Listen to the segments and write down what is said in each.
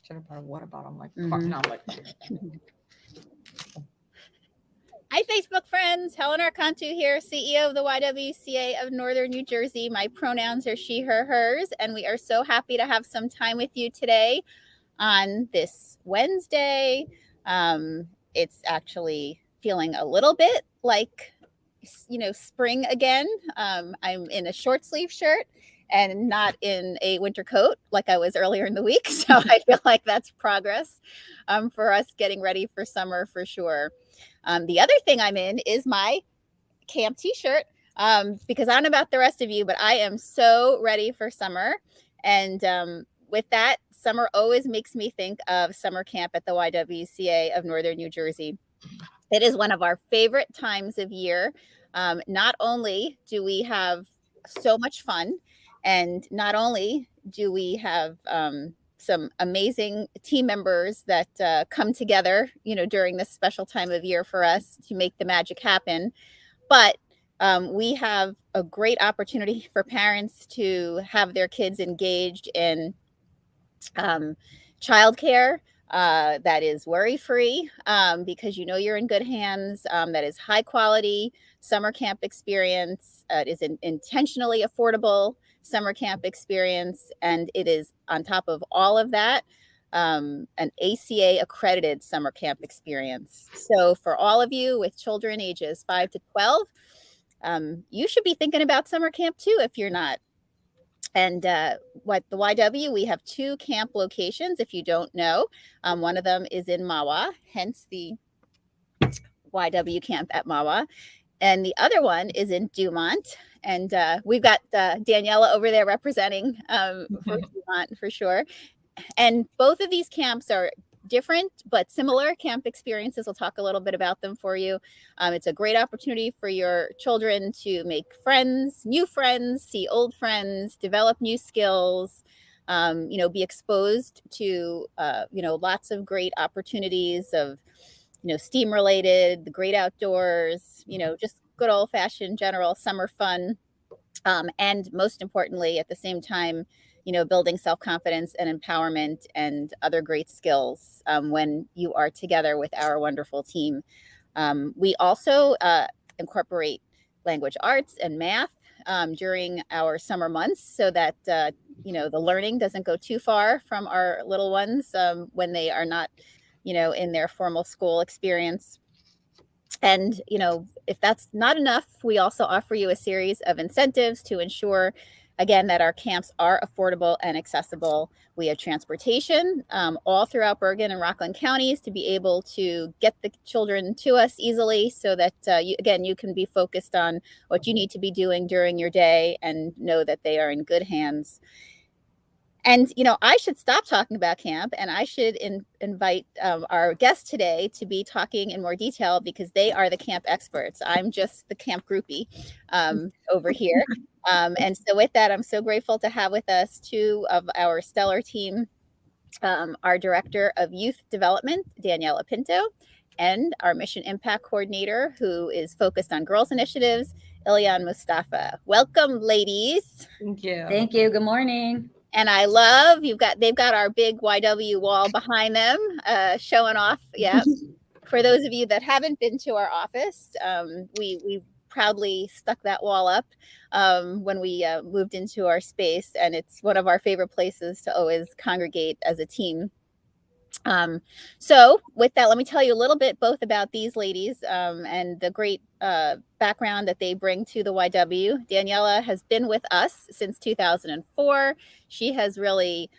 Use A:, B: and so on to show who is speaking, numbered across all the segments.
A: should have brought a water bottle. I'm like,
B: Mhm.
A: no, I'm like,
C: Hi, Facebook friends. Helen Archontou here, CEO of the YWCA of Northern New Jersey. My pronouns are she, her, hers, and we are so happy to have some time with you today on this Wednesday. It's actually feeling a little bit like, spring again. I'm in a short sleeve shirt and not in a winter coat like I was earlier in the week. So I feel like that's progress for us getting ready for summer for sure. The other thing I'm in is my camp t-shirt because I don't know about the rest of you, but I am so ready for summer. And with that, summer always makes me think of summer camp at the YWCA of Northern New Jersey. It is one of our favorite times of year. Not only do we have so much fun, and not only do we have some amazing team members that come together, during this special time of year for us to make the magic happen, but we have a great opportunity for parents to have their kids engaged in childcare that is worry-free because you're in good hands, that is high quality summer camp experience. It is an intentionally affordable summer camp experience, and it is on top of all of that an ACA accredited summer camp experience. So for all of you with children ages 5 to 12, you should be thinking about summer camp too if you're not. And what the YW, we have 2 camp locations, if you don't know. One of them is in Mahwah, hence the YW camp at Mahwah. And the other one is in Dumont. And we've got Daniela over there representing for Dumont for sure. And both of these camps are different but similar camp experiences. We'll talk a little bit about them for you. It's a great opportunity for your children to make friends, new friends, see old friends, develop new skills, be exposed to, lots of great opportunities of, STEAM related, the great outdoors, just good old fashioned general summer fun. And most importantly, at the same time, building self-confidence and empowerment and other great skills when you are together with our wonderful team. We also incorporate language arts and math during our summer months so that, the learning doesn't go too far from our little ones when they are not, in their formal school experience. And, if that's not enough, we also offer you a series of incentives to ensure, again, that our camps are affordable and accessible. We have transportation all throughout Bergen and Rockland counties to be able to get the children to us easily so that, you can be focused on what you need to be doing during your day and know that they are in good hands. And, I should stop talking about camp and I should invite our guest today to be talking in more detail because they are the camp experts. I'm just the camp groupie over here. And so with that, I'm so grateful to have with us 2 of our stellar team, our Director of Youth Development, Daniela Pinto, and our Mission Impact Coordinator, who is focused on girls initiatives, Elian Mustafa. Welcome, ladies.
A: thank you.
B: Thank you. Good morning.
C: And I love they've got our big YW wall behind them, showing off. Yeah. For those of you that haven't been to our office, we proudly stuck that wall up when we moved into our space, and it's one of our favorite places to always congregate as a team. So with that, let me tell you a little bit both about these ladies and the great background that they bring to the YW. Daniela has been with us since 2004. She has really,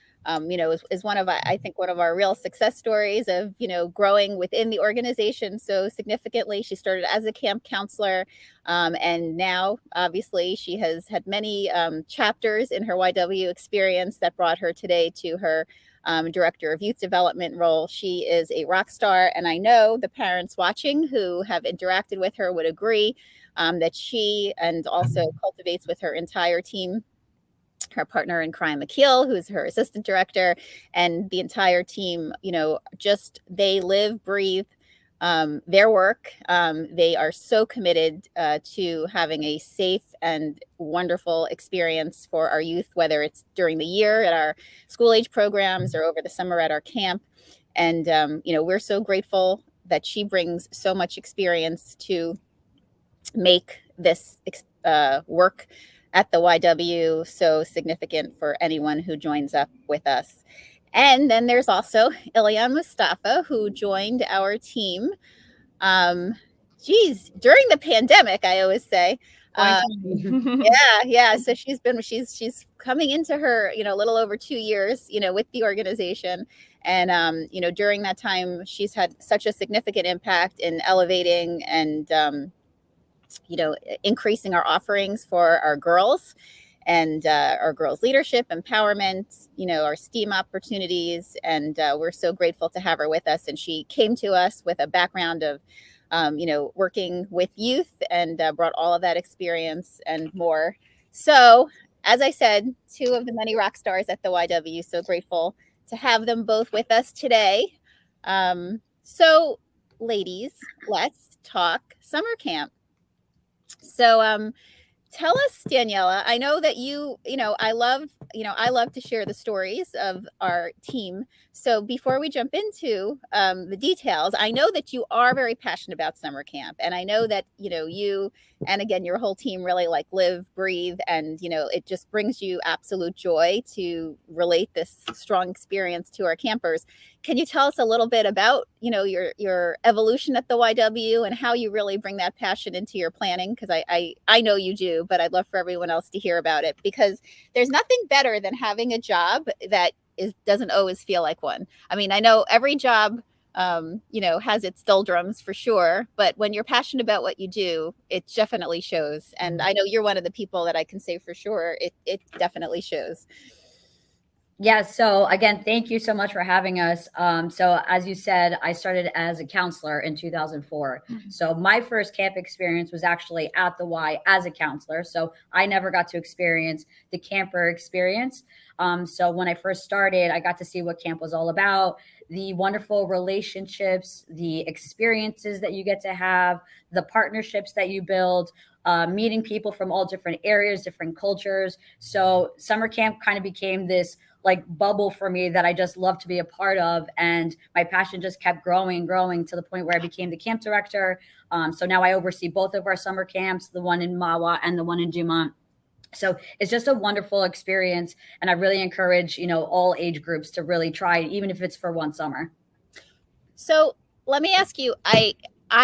C: is one of, I think, one of our real success stories of, growing within the organization so significantly. She started as a camp counselor, and now, obviously, she has had many chapters in her YW experience that brought her today to her Director of Youth Development role. She is a rock star, and I know the parents watching who have interacted with her would agree that she and also cultivates with her entire team, her partner in crime, Akil, who's her assistant director, and the entire team, just they live, breathe their work. They are so committed to having a safe and wonderful experience for our youth, whether it's during the year at our school age programs or over the summer at our camp. And, we're so grateful that she brings so much experience to make this work at the YW so significant for anyone who joins up with us. And then there's also Elian Mustafa, who joined our team um, during the pandemic, I always say. Yeah. So she's coming into her, a little over 2 years, with the organization. And, during that time, she's had such a significant impact in elevating and, increasing our offerings for our girls and our girls' leadership, empowerment, our STEAM opportunities. And we're so grateful to have her with us. And she came to us with a background of, working with youth and brought all of that experience and more. So, as I said, two of the many rock stars at the YW, so grateful to have them both with us today. So, ladies, let's talk summer camp. So, tell us, Daniela, I know that I love to share the stories of our team. So before we jump into the details, I know that you are very passionate about summer camp. And I know that, you and again, your whole team really like live, breathe, and, it just brings you absolute joy to relate this strong experience to our campers. Can you tell us a little bit about, your evolution at the YW and how you really bring that passion into your planning? Because I know you do, but I'd love for everyone else to hear about it, because there's nothing better than having a job that doesn't always feel like one. I mean, I know every job has its doldrums for sure, but when you're passionate about what you do, it definitely shows. And I know you're one of the people that I can say for sure it definitely shows.
A: Yeah. So again, thank you so much for having us. So as you said, I started as a counselor in 2004. So my first camp experience was actually at the Y as a counselor. So I never got to experience the camper experience. So when I first started, I got to see what camp was all about, the wonderful relationships, the experiences that you get to have, the partnerships that you build, meeting people from all different areas, different cultures. So summer camp kind of became this like bubble for me that I just love to be a part of. And my passion just kept growing and growing to the point where I became the camp director. So now I oversee both of our summer camps, the one in Mawa and the one in Dumont. So it's just a wonderful experience. And I really encourage, all age groups to really try it, even if it's for one summer.
C: So let me ask you, I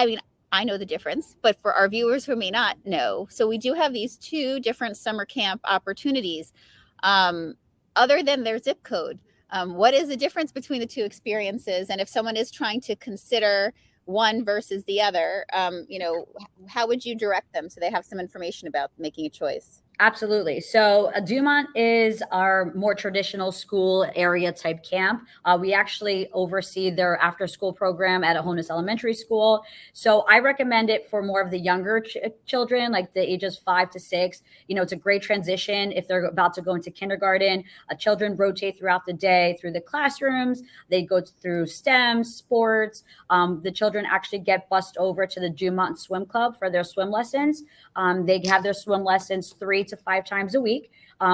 C: mean, I know the difference, but for our viewers who may not know, so we do have these two different summer camp opportunities. Other than their zip code, what is the difference between the two experiences? And if someone is trying to consider one versus the other, how would you direct them so they have some information about making a choice?
A: Absolutely. So Dumont is our more traditional school area type camp. We actually oversee their after school program at Ahonas Elementary School. So I recommend it for more of the younger children, like the ages 5 to 6. It's a great transition if they're about to go into kindergarten. Children rotate throughout the day through the classrooms. They go through STEM, sports. The children actually get bused over to the Dumont Swim Club for their swim lessons. They have their swim lessons 3 to 5 times a week.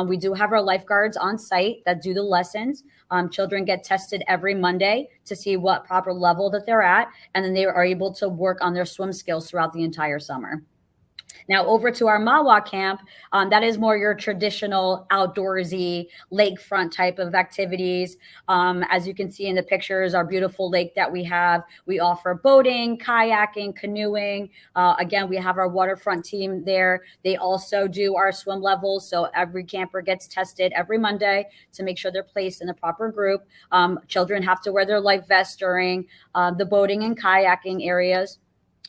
A: We do have our lifeguards on site that do the lessons. Children get tested every Monday to see what proper level that they're at, and then they are able to work on their swim skills throughout the entire summer. Now over to our Mawa camp, that is more your traditional outdoorsy lakefront type of activities. As you can see in the pictures, our beautiful lake that we have, we offer boating, kayaking, canoeing. Again, we have our waterfront team there. They also do our swim levels. So every camper gets tested every Monday to make sure they're placed in the proper group. Children have to wear their life vests during the boating and kayaking areas.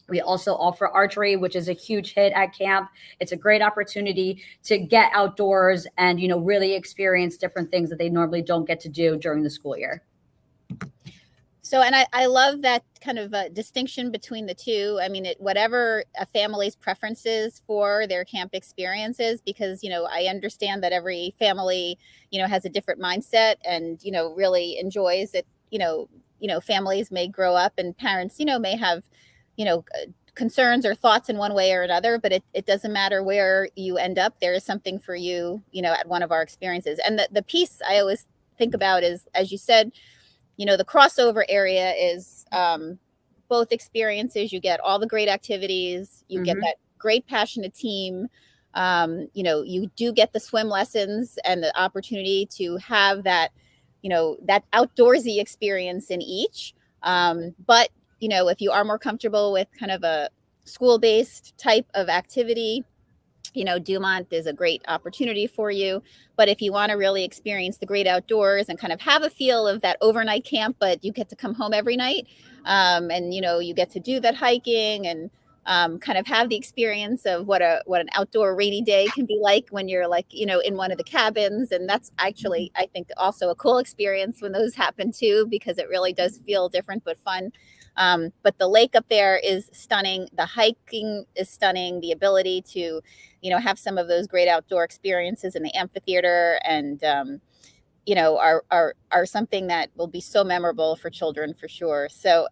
A: We also offer archery, which is a huge hit at camp. It's a great opportunity to get outdoors and, really experience different things that they normally don't get to do during the school year.
C: So, and I love that kind of distinction between the two. I mean, whatever a family's preferences for their camp experiences, because, I understand that every family, has a different mindset and, really enjoys it, families may grow up and parents, may have, concerns or thoughts in one way or another, but it doesn't matter where you end up. There is something for you, at one of our experiences. And the piece I always think about is, as you said, the crossover area is both experiences. You get all the great activities, you get that great passionate team. You do get the swim lessons and the opportunity to have that, that outdoorsy experience in each. But if you are more comfortable with kind of a school-based type of activity, Dumont is a great opportunity for you. But if you want to really experience the great outdoors and kind of have a feel of that overnight camp, but you get to come home every night, and you get to do that hiking and kind of have the experience of what an outdoor rainy day can be like when you're like, in one of the cabins. And that's actually, I think, also a cool experience when those happen too, because it really does feel different but fun. But the lake up there is stunning. The hiking is stunning. The ability to, have some of those great outdoor experiences in the amphitheater and, are something that will be so memorable for children for sure. So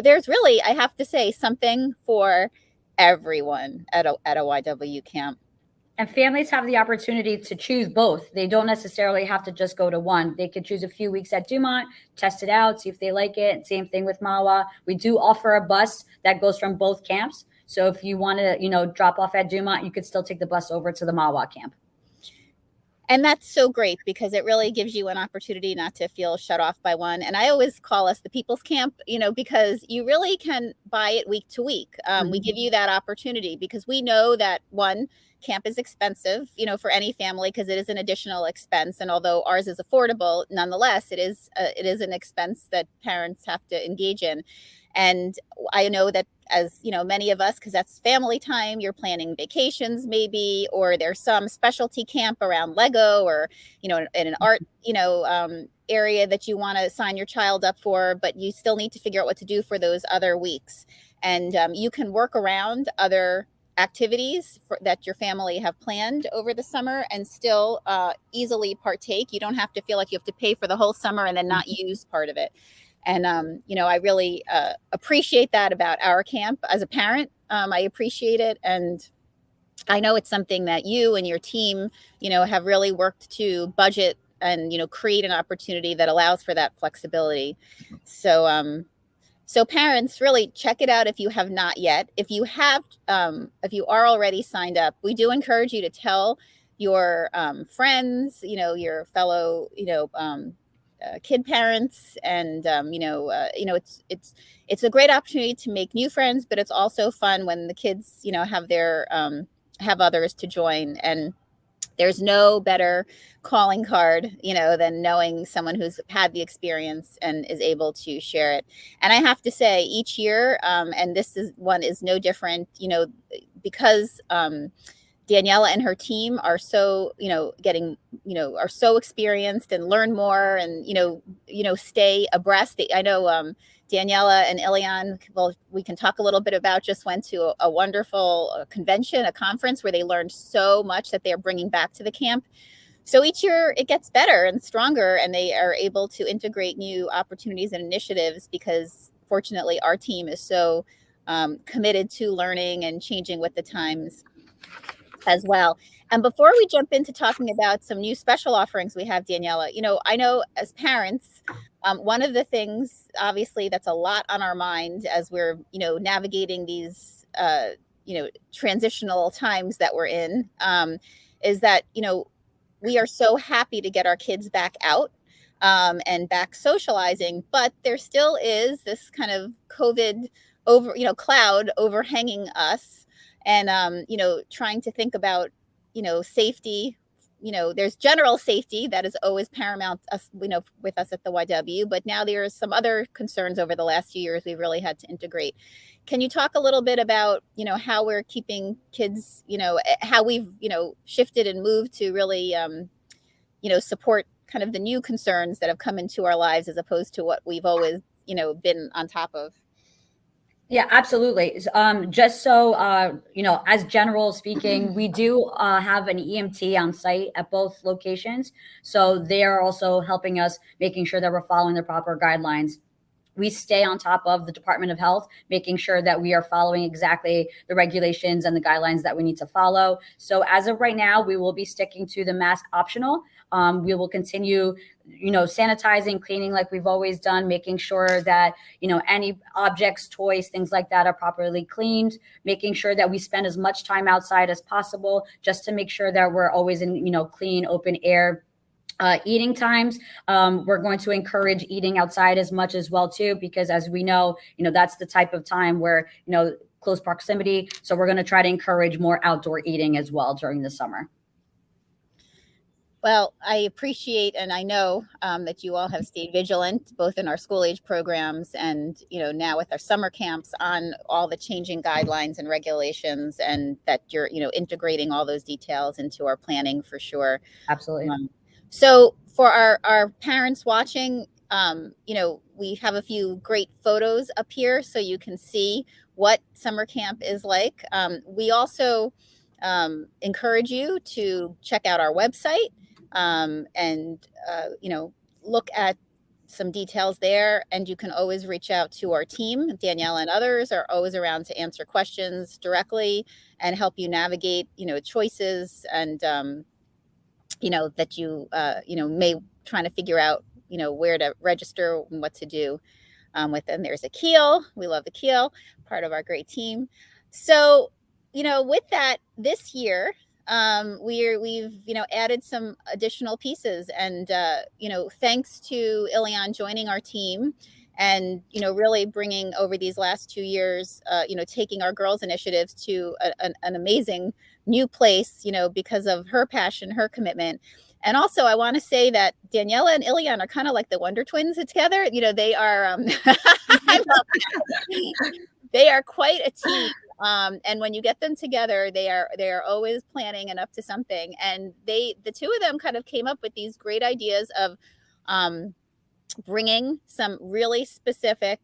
C: there's really, I have to say, something for everyone at a YW camp.
A: And families have the opportunity to choose both. They don't necessarily have to just go to one. They could choose a few weeks at Dumont, test it out, see if they like it. Same thing with Mawa. We do offer a bus that goes from both camps. So if you want to, drop off at Dumont, you could still take the bus over to the Mawa camp.
C: And that's so great because it really gives you an opportunity not to feel shut off by one. And I always call us the people's camp, because you really can buy it week to week. We give you that opportunity because we know that one, camp is expensive, for any family because it is an additional expense. And although ours is affordable, nonetheless, it is an expense that parents have to engage in. And I know that as many of us, because that's family time, you're planning vacations maybe, or there's some specialty camp around Lego or, in an art, area that you want to sign your child up for, but you still need to figure out what to do for those other weeks. And you can work around other activities that your family have planned over the summer and still easily partake. You don't have to feel like you have to pay for the whole summer and then not use part of it. And, I really appreciate that about our camp as a parent. I appreciate it. And I know it's something that you and your team, have really worked to budget and, create an opportunity that allows for that flexibility. So parents, really check it out if you have not yet. If you are already signed up, we do encourage you to tell your friends, your fellow, kid parents, and it's a great opportunity to make new friends, but it's also fun when the kids have others to join. And there's no better calling card, than knowing someone who's had the experience and is able to share it. And I have to say, each year, and this is no different, because Daniela and her team are so, are so experienced and learn more and, stay abreast. I know Daniela and Elian, well, we can talk a little bit about, just went to a wonderful convention, a conference where they learned so much that they're bringing back to the camp. So each year it gets better and stronger, and they are able to integrate new opportunities and initiatives because fortunately our team is so committed to learning and changing with the times as well. And before we jump into talking about some new special offerings we have, Daniela, I know as parents, one of the things, obviously, that's a lot on our mind as we're, navigating these, transitional times that we're in, is that, we are so happy to get our kids back out and back socializing, but there still is this kind of COVID cloud overhanging us. And, trying to think about, safety, there's general safety that is always paramount, with us at the YW, but now there's some other concerns over the last few years we've really had to integrate. Can you talk a little bit about, how we're keeping kids, how we've, shifted and moved to really, support kind of the new concerns that have come into our lives as opposed to what we've always, been on top of?
A: Yeah, absolutely. Just so, as general speaking, we do have an EMT on site at both locations. So they are also helping us, making sure that we're following the proper guidelines. we stay on top of the Department of Health, making sure that we are following exactly the regulations and the guidelines that we need to follow. So as of right now, we will be sticking to the mask optional. We will continue, sanitizing, cleaning like we've always done, making sure that, any objects, toys, things like that are properly cleaned, making sure that we spend as much time outside as possible just to make sure that we're always in, clean, open air eating times. We're going to encourage eating outside as much as well too, because as we know, that's the type of time where, close proximity. So we're going to try to encourage more outdoor eating as well during the summer.
C: Well, I appreciate and I know that you all have stayed vigilant, both in our school age programs and, now with our summer camps on all the changing guidelines and regulations, and that you're, integrating all those details into our planning for sure.
A: Absolutely.
C: So for our parents watching, we have a few great photos up here so you can see what summer camp is like. We also encourage you to check out our website and, look at some details there. And you can always reach out to our team. Daniela and others are always around to answer questions directly and help you navigate, choices and, that you, may trying to figure out, where to register and what to do with them. There's a Keel. We love the Keel, part of our great team. So, with that, this year, we've added some additional pieces, and thanks to Elian joining our team and really bringing over these last 2 years, taking our girls initiatives to an amazing new place, because of her passion, her commitment. And also, I want to say that Daniela and Elian are kind of like the Wonder Twins together. They are they are quite a team. And when you get them together, they are always planning and up to something. And the two of them kind of came up with these great ideas of bringing some really specific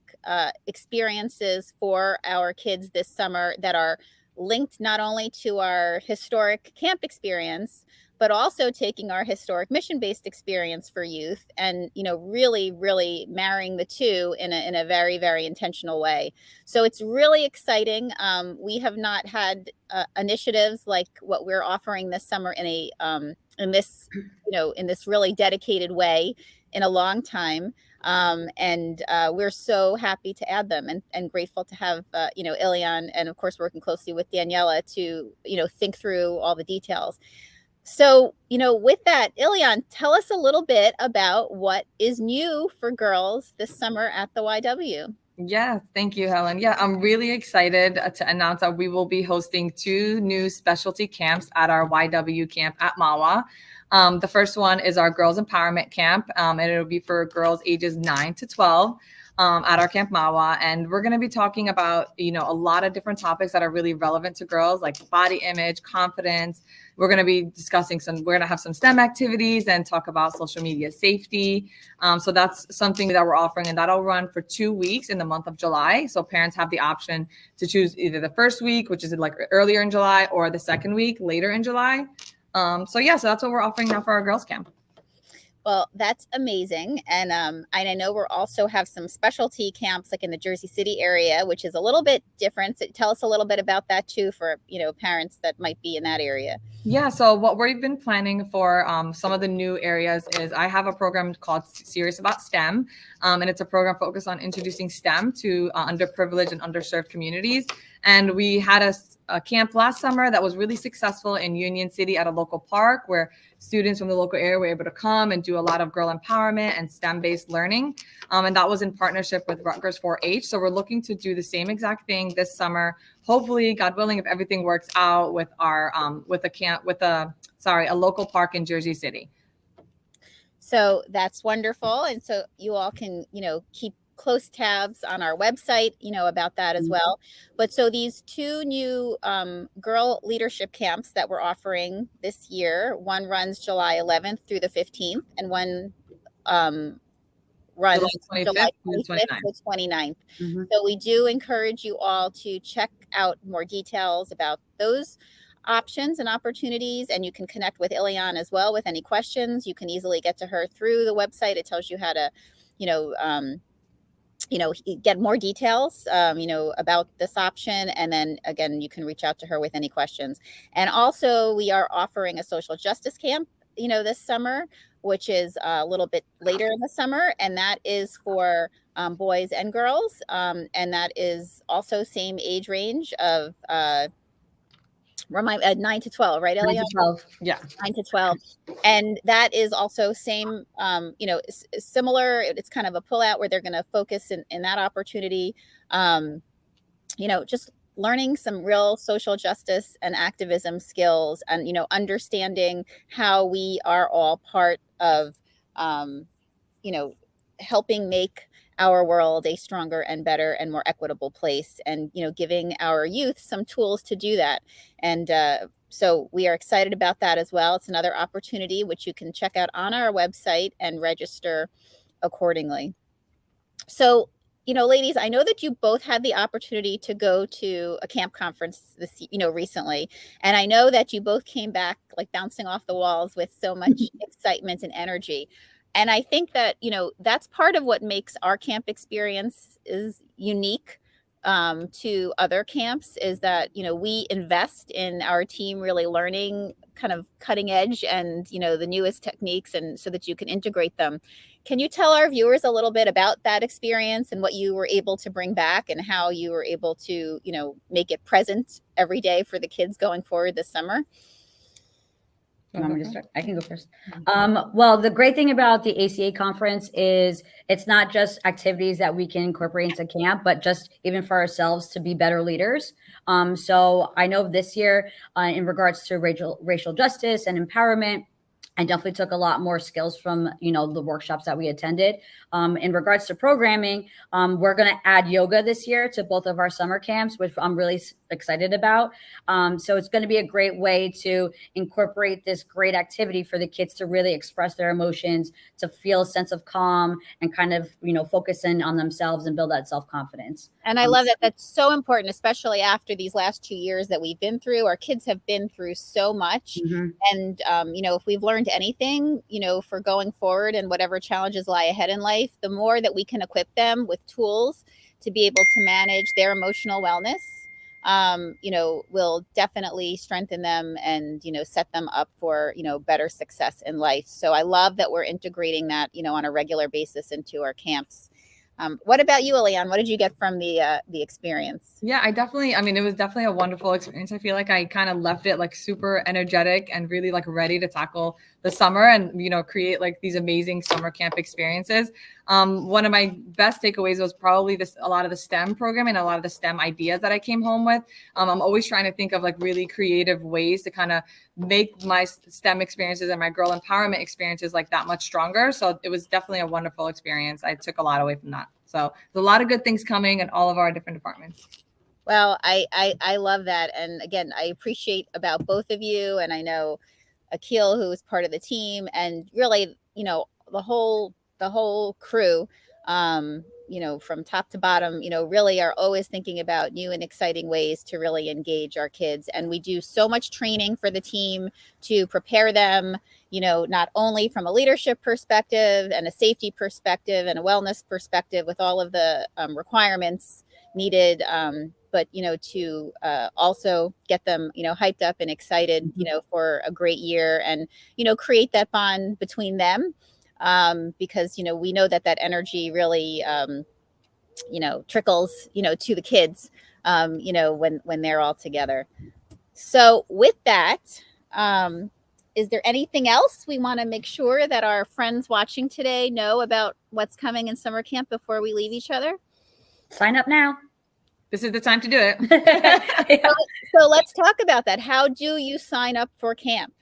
C: experiences for our kids this summer that are linked not only to our historic camp experience, but also taking our historic mission-based experience for youth and, really, really marrying the two in a very, very intentional way. So it's really exciting. We have not had initiatives like what we're offering this summer in this really dedicated way in a long time. And we're so happy to add them and grateful to have, Elian and of course, working closely with Daniela to, think through all the details. So, with that, Elian, tell us a little bit about what is new for girls this summer at the YW.
B: Yeah, thank you, Helen. Yeah, I'm really excited to announce that we will be hosting 2 new specialty camps at our YW camp at MAWA. The first one is our Girls Empowerment Camp, and it'll be for girls ages 9 to 12 at our Camp MAWA. And we're going to be talking about, a lot of different topics that are really relevant to girls, like body image, confidence. We're going to be discussing we're going to have some STEM activities and talk about social media safety. So that's something that we're offering, and that'll run for 2 weeks in the month of July. So parents have the option to choose either the first week, which is like earlier in July, or the second week later in July. So that's what we're offering now for our girls camp.
C: Well, that's amazing. And I know we're also have some specialty camps like in the Jersey City area, which is a little bit different. So tell us a little bit about that too for, parents that might be in that area.
B: Yeah, so what we've been planning for some of the new areas is I have a program called Serious About STEM, and it's a program focused on introducing STEM to underprivileged and underserved communities. And we had a camp last summer that was really successful in Union City at a local park where students from the local area were able to come and do a lot of girl empowerment and STEM-based learning. And that was in partnership with Rutgers 4-H. So we're looking to do the same exact thing this summer. Hopefully, God willing, if everything works out with our a local park in Jersey City.
C: So that's wonderful. And so you all can, keep close tabs on our website, about that as well. But so these 2 new girl leadership camps that we're offering this year, one runs July 11th through the 15th, and one runs July 25th to 29th. So we do encourage you all to check out more details about those options and opportunities, and you can connect with Elian as well with any questions. You can easily get to her through the website. It tells you how to, get more details, about this option. And then again, you can reach out to her with any questions. And also we are offering a social justice camp, this summer, which is a little bit later in the summer. And that is for boys and girls. And that is also same age range of 9 to 12, right,
A: 9
C: Elian?
A: to 12.
B: Yeah.
C: 9 to 12. And that is also same, similar. It's kind of a pullout where they're going to focus in that opportunity, just learning some real social justice and activism skills, and, understanding how we are all part of, helping make our world a stronger and better and more equitable place, and giving our youth some tools to do that. And so we are excited about that as well. It's another opportunity which you can check out on our website and register accordingly. So, ladies, I know that you both had the opportunity to go to a camp conference recently, and I know that you both came back like bouncing off the walls with so much excitement and energy. And I think that, that's part of what makes our camp experience is unique to other camps, is that, we invest in our team really learning kind of cutting edge and, the newest techniques, and so that you can integrate them. Can you tell our viewers a little bit about that experience and what you were able to bring back, and how you were able to, make it present every day for the kids going forward this summer?
A: You want me to start? I can go first. Well, the great thing about the ACA conference is it's not just activities that we can incorporate into camp, but just even for ourselves to be better leaders. So I know this year, in regards to racial justice and empowerment, I definitely took a lot more skills from, the workshops that we attended. In regards to programming, we're going to add yoga this year to both of our summer camps, which I'm really excited about. So it's going to be a great way to incorporate this great activity for the kids to really express their emotions, to feel a sense of calm, and kind of, focus in on themselves and build that self-confidence.
C: And I love that. That's so important, especially after these last 2 years that we've been through. Our kids have been through so much.
A: Mm-hmm.
C: And, if we've learned anything, for going forward and whatever challenges lie ahead in life, the more that we can equip them with tools to be able to manage their emotional wellness, will definitely strengthen them and, set them up for, better success in life. So I love that we're integrating that, on a regular basis into our camps. What about you, Elian? What did you get from the experience?
B: Yeah, it was definitely a wonderful experience. I feel like I kind of left it like super energetic and really like ready to tackle the summer and, create like these amazing summer camp experiences. One of my best takeaways was probably a lot of the STEM program and a lot of the STEM ideas that I came home with. I'm always trying to think of like really creative ways to kind of make my STEM experiences and my girl empowerment experiences like that much stronger. So it was definitely a wonderful experience. I took a lot away from that. So there's a lot of good things coming in all of our different departments.
C: Well, I love that. And again, I appreciate about both of you. And I know Akil, who is part of the team, and really, the whole crew, from top to bottom, really are always thinking about new and exciting ways to really engage our kids. And we do so much training for the team to prepare them, not only from a leadership perspective and a safety perspective and a wellness perspective with all of the requirements needed, but to also get them hyped up and excited for a great year, and create that bond between them, because we know that energy really trickles to the kids when they're all together. So with that, is there anything else we want to make sure that our friends watching today know about what's coming in summer camp before we leave each other?
A: Sign up now.
B: This is the time to do it.
C: So let's talk about that. How do you sign up for camp?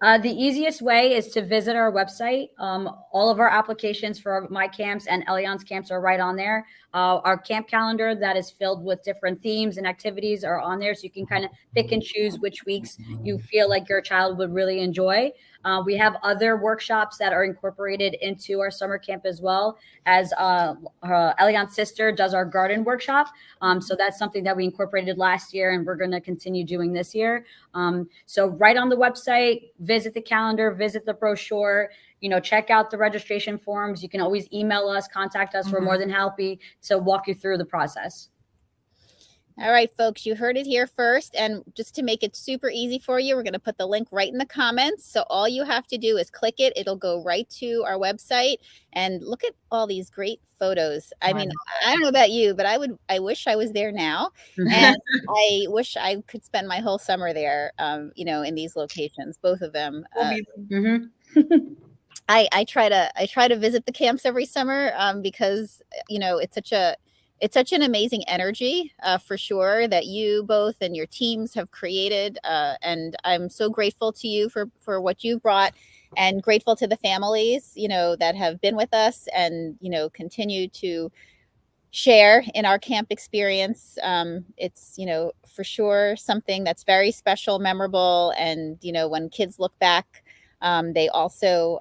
A: The easiest way is to visit our website. All of our applications for my camps and Elian's camps are right on there. Our camp calendar that is filled with different themes and activities are on there, so you can kind of pick and choose which weeks you feel like your child would really enjoy. We have other workshops that are incorporated into our summer camp as well, as Elian's sister does our garden workshop. So that's something that we incorporated last year, and we're going to continue doing this year. So right on the website, visit the calendar, visit the brochure, check out the registration forms. You can always email us, contact us. We're more than happy to walk you through the process.
C: All right, folks, you heard it here first. And just to make it super easy for you, we're going to put the link right in the comments. So all you have to do is click it. It'll go right to our website, and look at all these great photos. I mean, I don't know about you, but I wish I was there now. And I wish I could spend my whole summer there, in these locations, both of them. I try to visit the camps every summer because it's such an amazing energy for sure that you both and your teams have created, and I'm so grateful to you for what you've brought, and grateful to the families that have been with us and continue to share in our camp experience. It's for sure something that's very special, memorable, and when kids look back, they also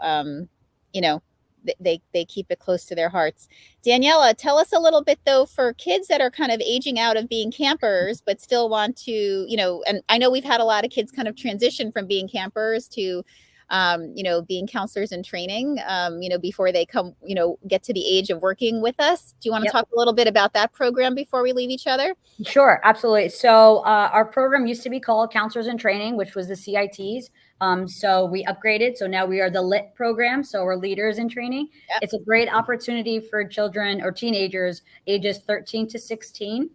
C: they keep it close to their hearts. Daniela, tell us a little bit though, for kids that are kind of aging out of being campers but still want to, and I know we've had a lot of kids kind of transition from being campers to being counselors in training, before they come, get to the age of working with us. Do you want to talk a little bit about that program before we leave each other?
A: Sure, absolutely. So our program used to be called Counselors in Training, which was the CITs. So we upgraded. So now we are the LIT program. So we're leaders in training. Yep. It's a great opportunity for children or teenagers ages 13 to 16.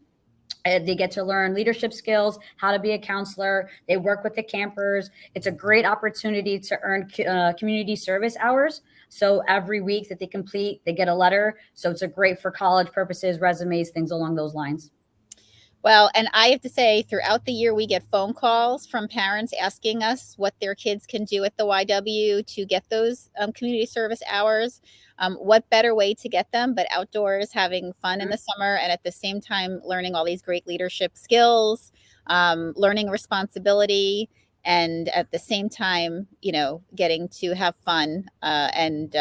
A: They get to learn leadership skills, how to be a counselor. They work with the campers. It's a great opportunity to earn community service hours. So every week that they complete, they get a letter. So it's a great for college purposes, resumes, things along those lines.
C: Well, and I have to say, throughout the year, we get phone calls from parents asking us what their kids can do at the YW to get those community service hours. What better way to get them but outdoors, having fun in the summer, and at the same time learning all these great leadership skills, learning responsibility, and at the same time, getting to have fun and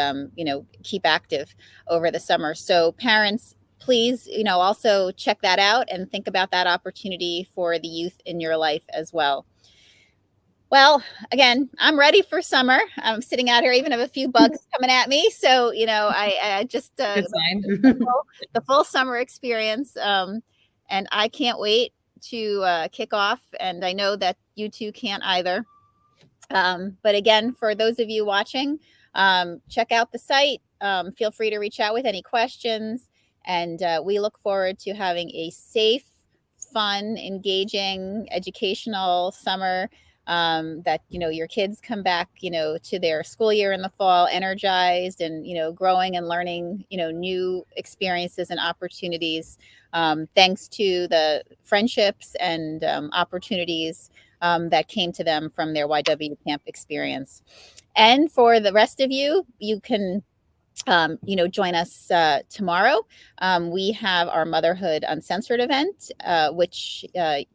C: keep active over the summer. So parents, please, also check that out and think about that opportunity for the youth in your life as well. Well, again, I'm ready for summer. I'm sitting out here, even have a few bugs coming at me. So, I just the full summer experience. And I can't wait to kick off. And I know that you two can't either. But again, for those of you watching, check out the site. Feel free to reach out with any questions. And we look forward to having a safe, fun, engaging, educational summer that, your kids come back, to their school year in the fall, energized and, growing and learning, new experiences and opportunities, thanks to the friendships and opportunities that came to them from their YW camp experience. And for the rest of you, you can join us tomorrow. We have our Motherhood Uncensored event, which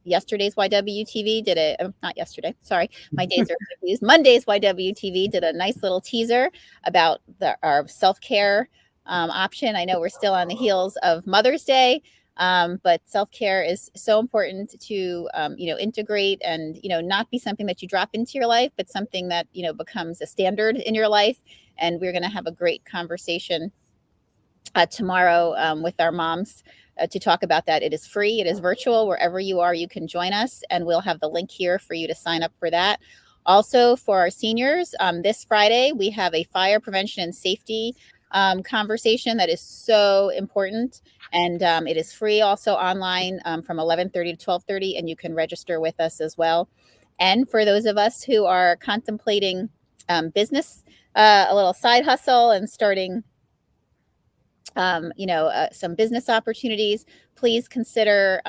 C: yesterday's YWTV did not yesterday, sorry, my days are confused. Monday's YWTV did a nice little teaser about our self-care option. I know we're still on the heels of Mother's Day, but self-care is so important to, integrate and, not be something that you drop into your life, but something that, becomes a standard in your life. And we're going to have a great conversation tomorrow with our moms to talk about that. It is free. It is virtual. Wherever you are, you can join us. And we'll have the link here for you to sign up for that. Also, for our seniors, this Friday, we have a fire prevention and safety conversation that is so important. And it is free also online from 11:30 to 12:30. And you can register with us as well. And for those of us who are contemplating business, a little side hustle and starting, some business opportunities, please consider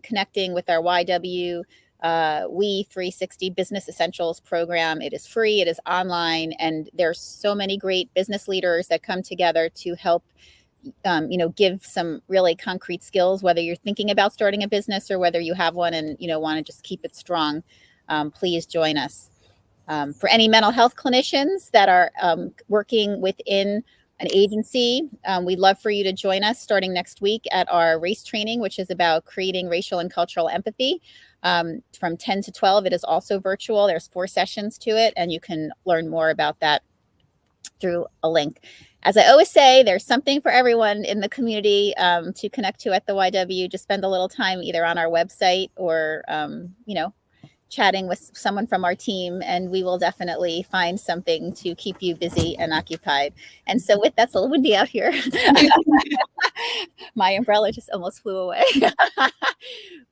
C: connecting with our YW We 360 Business Essentials program. It is free, it is online, and there's so many great business leaders that come together to help give some really concrete skills, whether you're thinking about starting a business or whether you have one and want to just keep it strong. Please join us. For any mental health clinicians that are working within an agency, we'd love for you to join us starting next week at our race training, which is about creating racial and cultural empathy. From 10 to 12, it is also virtual. There's 4 sessions to it, and you can learn more about that through a link. As I always say, there's something for everyone in the community to connect to at the YW. Just spend a little time either on our website or, chatting with someone from our team, and we will definitely find something to keep you busy and occupied. And so with that's a little windy out here. My umbrella just almost flew away.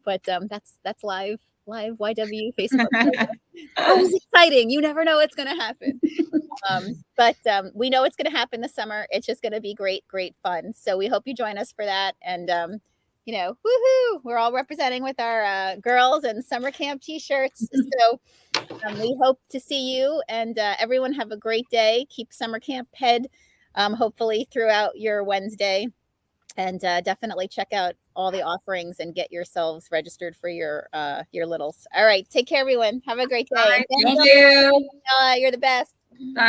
C: But that's live YW Facebook. Always exciting. You never know what's going to happen. But we know it's going to happen this summer. It's just going to be great fun. So we hope you join us for that. And woohoo! We're all representing with our girls and summer camp T-shirts. So we hope to see you, and everyone have a great day. Keep summer camp head, hopefully throughout your Wednesday, and definitely check out all the offerings and get yourselves registered for your littles. All right, take care, everyone. Have a great day.
B: Thank you.
C: You're the best.
B: Bye.